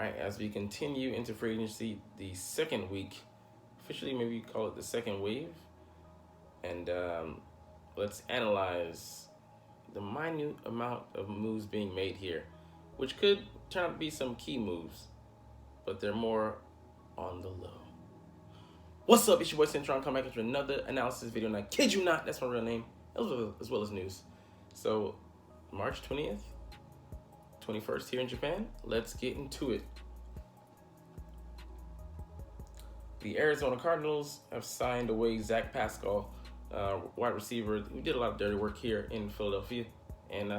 right, as we continue into free agency, the second week, officially maybe call it the second wave, and let's analyze the minute amount of moves being made here, which could turn out to be some key moves, but they're more on the low. What's up? It's your boy Cintron. Come back with another analysis video, and I kid you not, that's my real name, as well as news. So, March 20th, 21st here in Japan. Let's get into it. The Arizona Cardinals have signed away Zach Pascal, wide receiver. We did a lot of dirty work here in Philadelphia, and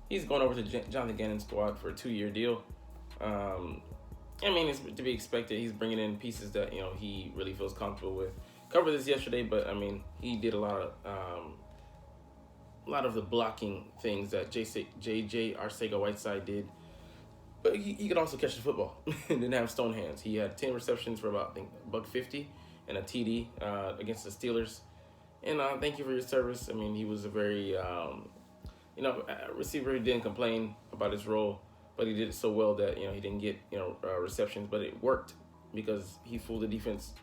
he's going over to Jonathan Gannon's squad for a 2-year deal. I mean, it's to be expected. He's bringing in pieces that he really feels comfortable with. Covered this yesterday, but I mean, he did a lot of the blocking things that J.J. Arcega-Whiteside did. But he could also catch the football. Didn't have stone hands. He had 10 receptions for about, I think, $150 and a TD against the Steelers. And thank you for your service. I mean, he was a very, receiver who didn't complain about his role, but he did it so well that, he didn't get, receptions. But it worked because he fooled the defense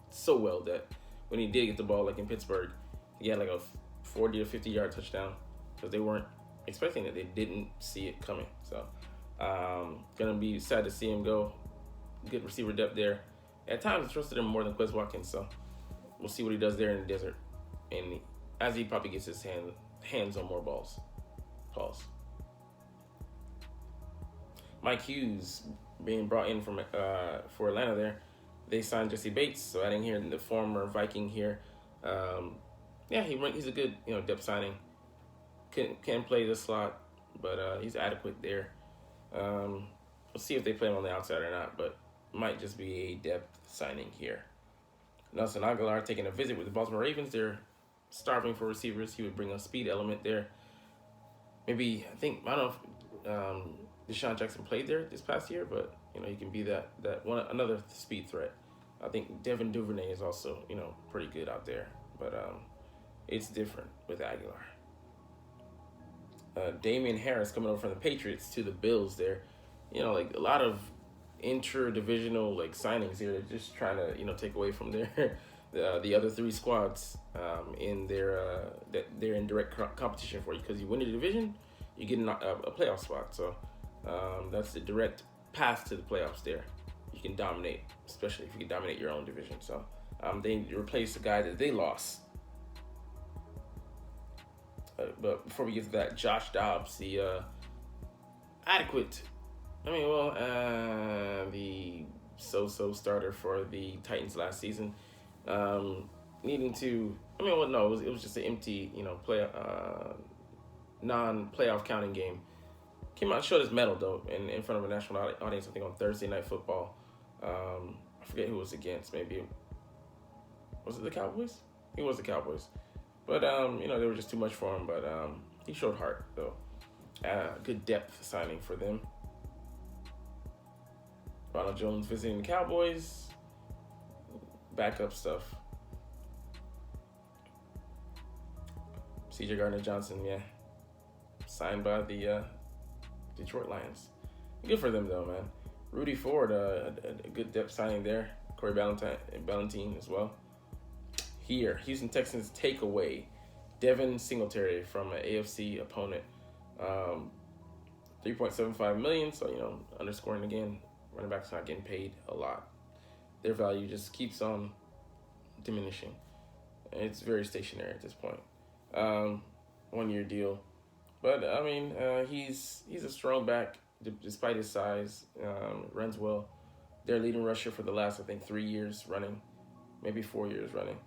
so well that when he did get the ball, like in Pittsburgh, he had like a 40 to 50-yard touchdown because they weren't expecting it. They didn't see it coming. So, gonna be sad to see him go. Good receiver depth there. At times, I trusted him more than Quez Watkins, so we'll see what he does there in the desert. And as he probably gets his hands on more balls. Pause. Mike Hughes being brought in from for Atlanta there. They signed Jesse Bates, so adding here the former Viking here. He's a good depth signing. Can play the slot, but he's adequate there. We'll see if they play him on the outside or not, but might just be a depth signing here. Nelson Aguilar taking a visit with the Baltimore Ravens. They're starving for receivers. He would bring a speed element there. I don't know if Deshaun Jackson played there this past year, but he can be that another speed threat. I think Devin Duvernay is also pretty good out there, but it's different with Aguilar. Damian Harris coming over from the Patriots to the Bills there. Like a lot of inter-divisional signings here. They're just trying to take away from their the other three squads in their that they're in direct competition for you, because you win the division, you get a playoff spot. So that's the direct path to the playoffs there. You can dominate, especially if you can dominate your own division. So they replaced the guy that they lost. But before we get to that, Josh Dobbs, the the so-so starter for the Titans last season, needing to, it was just an empty, non-playoff counting game. Came out and showed his medal, though, in front of a national audience, I think on Thursday Night Football. I forget who it was against. Maybe, was it the Cowboys? It was the Cowboys. But, they were just too much for him. But he showed heart, though. Good depth signing for them. Ronald Jones visiting the Cowboys. Backup stuff. C.J. Gardner-Johnson, signed by the Detroit Lions. Good for them, though, man. Rudy Ford, a good depth signing there. Corey Ballentine as well. Here, Houston Texans take away Devin Singletary from an AFC opponent. $3.75 million, so, underscoring again, running backs not getting paid a lot. Their value just keeps on diminishing. It's very stationary at this point. 1-year deal. But, he's a strong back despite his size. Runs well. Their leading rusher for the last, 3 years running, maybe 4 years running.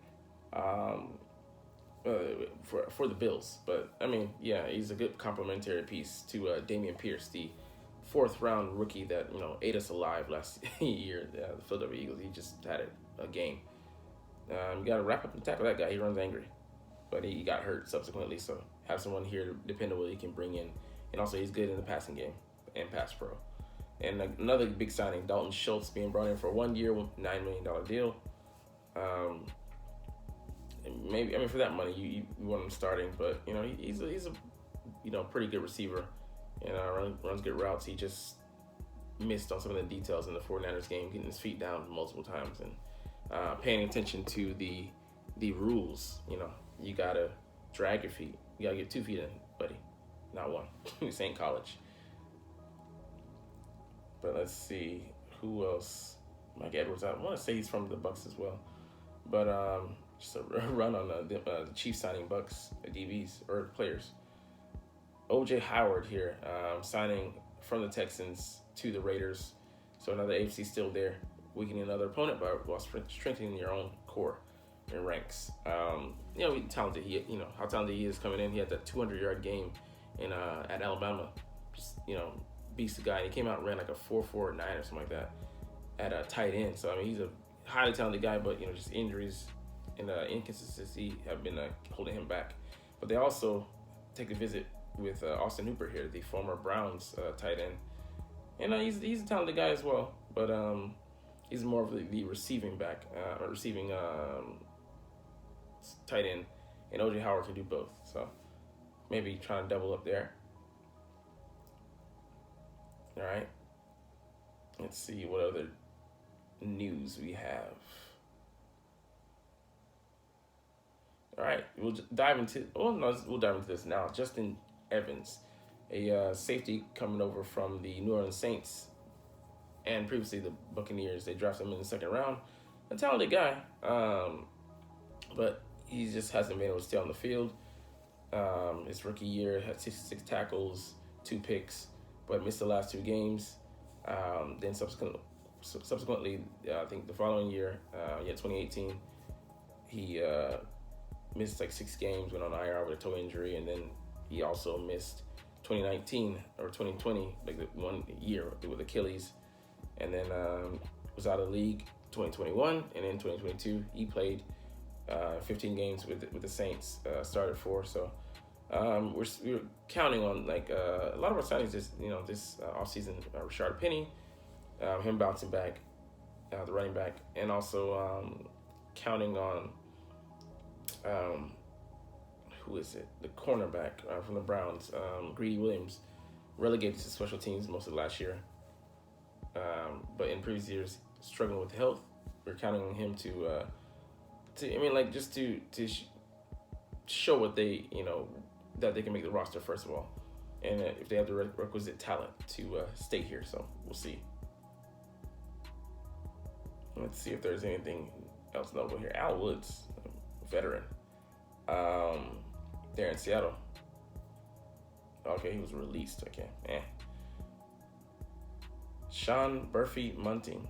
For the Bills. But, he's a good complementary piece to Dameon Pierce, the 4th-round rookie that, ate us alive last year, the Philadelphia Eagles. He just had a game. You got to wrap up and tackle that guy. He runs angry. But he got hurt subsequently, so have someone here dependable he can bring in. And also, he's good in the passing game and pass pro. And another big signing, Dalton Schultz being brought in for a 1-year, $9 million deal. Maybe for that money you want him starting, but he's a pretty good receiver, and runs good routes. He just missed on some of the details in the 49ers game, getting his feet down multiple times and paying attention to the rules. You know, you gotta drag your feet. You gotta get 2 feet in, buddy, not one. This ain't college. But let's see who else. Mike Edwards. I want to say he's from the Bucks as well, but just a run on the Chiefs signing Bucks DBs or players. OJ Howard here, signing from the Texans to the Raiders. So another AFC still there, weakening another opponent, but while strengthening your own core and ranks. You know, talented. You know how talented he is coming in. He had that 200-yard game in at Alabama. Just, you know, beast the guy. He came out and ran like a 4.49 or something like that at a tight end. So I mean, he's a highly talented guy, but you know, just injuries and inconsistency have been holding him back. But they also take a visit with Austin Hooper here, the former Browns tight end, and he's a talented guy as well. But he's more of the receiving back, or receiving tight end, and OJ Howard can do both. So maybe trying to double up there. All right. Let's see what other news we have. All right, we'll dive into. Oh no, we'll dive into this now. Justin Evans, a safety coming over from the New Orleans Saints, and previously the Buccaneers. They drafted him in the 2nd round. A talented guy, but he just hasn't been able to stay on the field. His rookie year had 66 tackles, 2 picks, but missed the last 2 games. Then subsequently, I think the following year, 2018, he missed like 6 games, went on IR with a toe injury, and then he also missed 2019 or 2020, like the 1 year with Achilles, and then was out of the league 2021, and in 2022 he played 15 games with the Saints, started 4. So we're counting on like a lot of our signings this offseason. Rashard Penny, him bouncing back, the running back, and also counting on who is it? The cornerback from the Browns, Greedy Williams, relegated to special teams most of last year. But in previous years, struggling with health. We're counting on him to show what they, that they can make the roster first of all, and if they have the requisite talent to stay here. So we'll see. Let's see if there's anything else notable here. Al Woods, veteran, there in Seattle. Okay, he was released. Okay, Sean Bunting,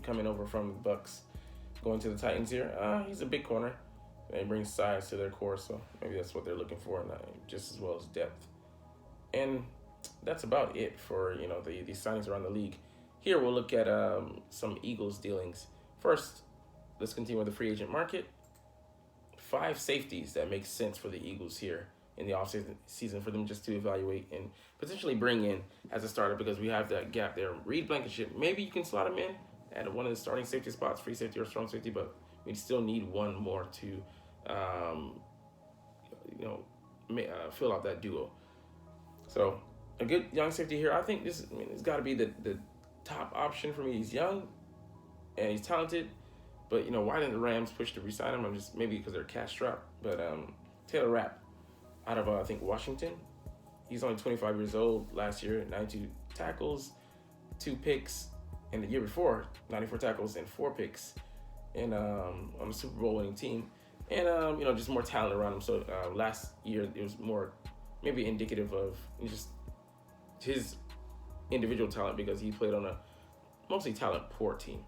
coming over from the Bucks, going to the Titans here. He's a big corner. They bring size to their core, so maybe that's what they're looking for, and just as well as depth. And that's about it for the signings around the league. Here we'll look at some Eagles dealings. First, let's continue with the free agent market. 5 safeties that make sense for the Eagles here in the offseason for them just to evaluate and potentially bring in as a starter, because we have that gap there. Reed Blankenship, maybe you can slot him in at one of the starting safety spots, free safety or strong safety, but we still need one more to fill out that duo. So a good young safety here. I think it's got to be the top option for me. He's young and he's talented, but why didn't the Rams push to re-sign him? I'm just maybe because they're cash strapped. But Taylor Rapp out of I think Washington. He's only 25 years old. Last year, 92 tackles, 2 picks, and the year before, 94 tackles and 4 picks, and on a Super Bowl winning team, and just more talent around him. So last year it was more maybe indicative of just his individual talent, because he played on a mostly talent poor team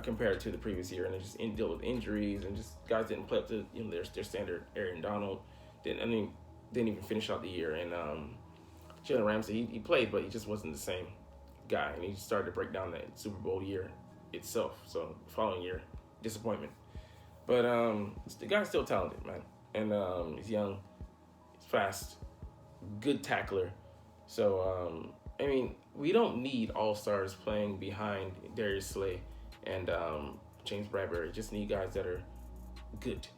compared to the previous year, and it just dealt with injuries and just guys didn't play up to their standard. Aaron Donald didn't even finish out the year, and Jalen Ramsey he played, but he just wasn't the same guy, and he started to break down that Super Bowl year itself. So the following year, disappointment. But the guy's still talented, man, and he's young, he's fast, good tackler. So we don't need all-stars playing behind Darius Slay and James Bradbury. Just need guys that are good.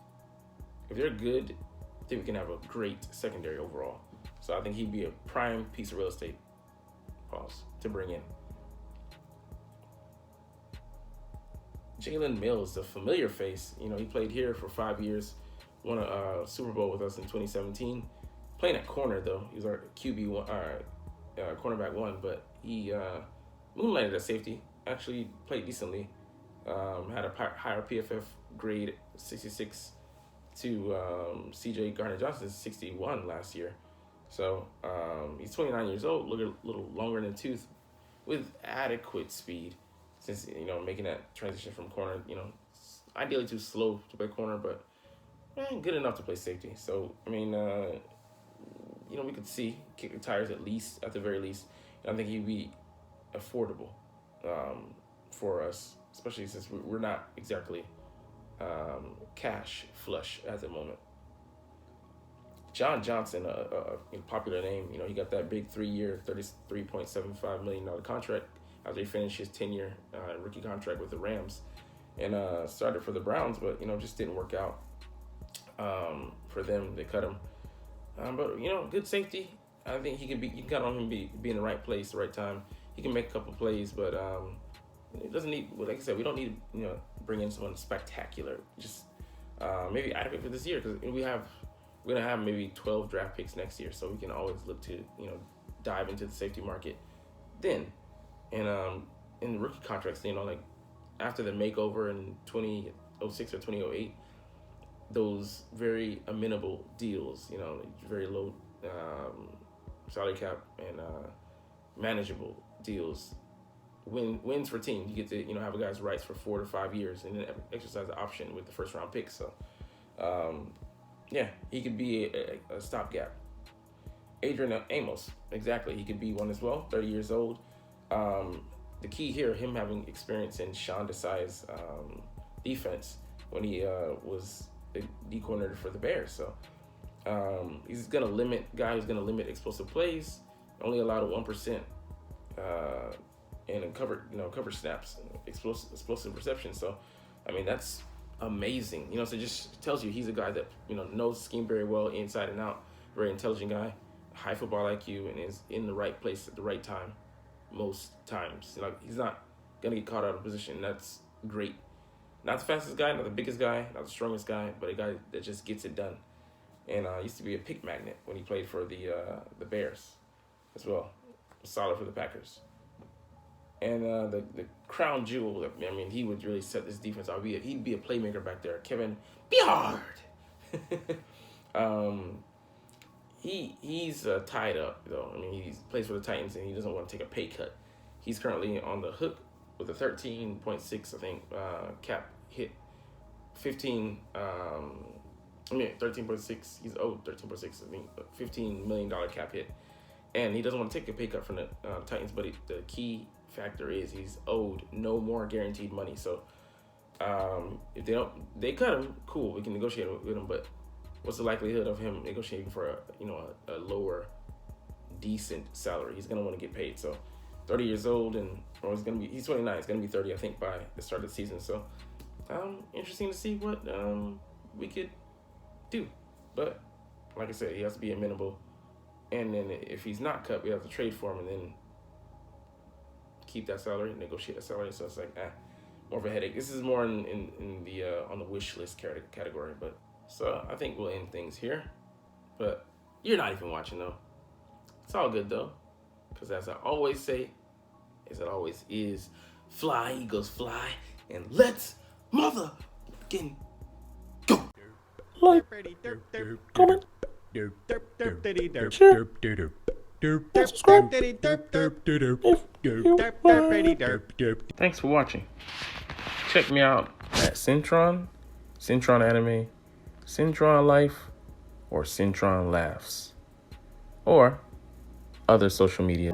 If they're good, I think we can have a great secondary overall. So I think he'd be a prime piece of real estate to bring in. Jalen Mills, a familiar face. You know, he played here for 5 years, won a Super Bowl with us in 2017. Playing at corner though, he was our QB one, cornerback one, but he moonlighted at safety. Actually played decently. Had a higher PFF grade, 66 to CJ Gardner-Johnson's 61 last year. So he's 29 years old, look a little longer in the tooth, with adequate speed. Since, you know, making that transition from corner, you know, ideally too slow to play corner, but good enough to play safety. So, I mean, you know, we could see kick the tires at the very least. And I think he'd be affordable for us, especially since we're not exactly cash flush at the moment. John Johnson, a popular name, you know, he got that big 3-year, $33.75 million contract after he finished his 10-year rookie contract with the Rams, and started for the Browns, but, you know, just didn't work out for them. They cut him. But, you know, good safety. I think you can count on him be in the right place, the right time. He can make a couple plays, but it doesn't need, like I said, we don't need, you know, bring in someone spectacular. Just maybe adequate for this year, because we're going to have maybe 12 draft picks next year, so we can always look to, you know, dive into the safety market then. And in the rookie contracts, you know, like after the makeover in 2006 or 2008, those very amenable deals, you know, very low salary cap and manageable deals, wins for teams. You get to, you know, have a guy's rights for 4 to 5 years and then exercise the option with the first round pick. So, yeah, he could be a stopgap. Adrian Amos, exactly. He could be one as well, 30 years old. The key here, him having experience in Sean Desai's defense when he was the D coordinator for the Bears. So he's gonna limit explosive plays, only allowed 1% in cover snaps, explosive receptions. So I mean, that's amazing. You know, so it just tells you he's a guy that, you know, knows the scheme very well inside and out, very intelligent guy, high football IQ, and is in the right place at the right time most times. Like, he's not gonna get caught out of position. That's great. Not the fastest guy, not the biggest guy, not the strongest guy, but a guy that just gets it done. And used to be a pick magnet when he played for the Bears as well. Solid for the Packers. And the crown jewel, I mean, he would really set this defense out. He'd be a playmaker back there. Kevin Byard. He's tied up, though. I mean, he plays for the Titans, and he doesn't want to take a pay cut. He's currently on the hook with a 13.6, I think, cap hit. 13.6. He's owed 13.6, I think, $15 million cap hit. And he doesn't want to take a pay cut from the Titans, but the key factor is he's owed no more guaranteed money. So if they cut him, cool, we can negotiate with him, but what's the likelihood of him negotiating for a lower decent salary? He's gonna want to get paid. So 30 years old, he's 29, he's gonna be 30, I think, by the start of the season. So interesting to see what we could do. But like I said, he has to be amenable. And then if he's not cut, we have to trade for him and then keep that salary, negotiate that salary. So it's like more of a headache. This is more in the on the wish list category. But so I think we'll end things here. But you're not even watching though. It's all good though, because as I always say, as it always is, fly Eagles fly, and let's motherfucking go. Like, comment, share, and subscribe Thanks for watching. Check me out at Cintron, Cintron Anime, Cintron Life, or Cintron Laughs, or other social media.